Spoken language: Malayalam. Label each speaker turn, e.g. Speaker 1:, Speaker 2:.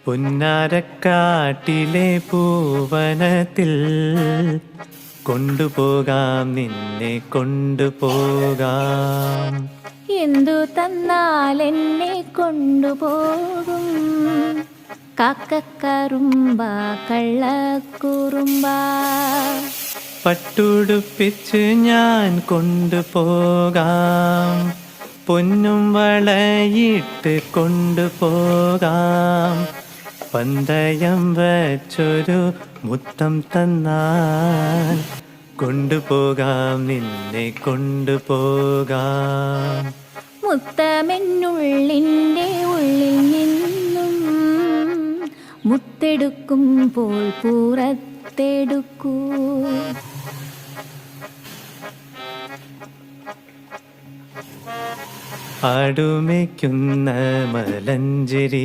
Speaker 1: പുന്നാരക്കാട്ടിലെ പൂവനത്തിൽ കൊണ്ടുപോകാം, നിന്നെ കൊണ്ടുപോകാം.
Speaker 2: എന്തു തന്നാൽ എന്നെ കൊണ്ടുപോകും? കാക്കക്കറുമ്പ കള്ളക്കുറുമ്പ.
Speaker 1: പട്ടുടുപ്പിച്ച് ഞാൻ കൊണ്ടുപോകാം, പൊന്നും വളയിട്ട് കൊണ്ടുപോകാം. പന്തയം വച്ചൊരു മുത്തം തന്നാൽ കൊണ്ടുപോകാം, നിന്നെ കൊണ്ടുപോകാം.
Speaker 2: മുത്തമെന്നുള്ളിൻ്റെ ഉള്ളിൽ നിന്നും മുത്തെടുക്കുമ്പോൾ പുറത്തെടുക്കൂ.
Speaker 1: ആടുമേക്കുന്ന മലഞ്ചേരി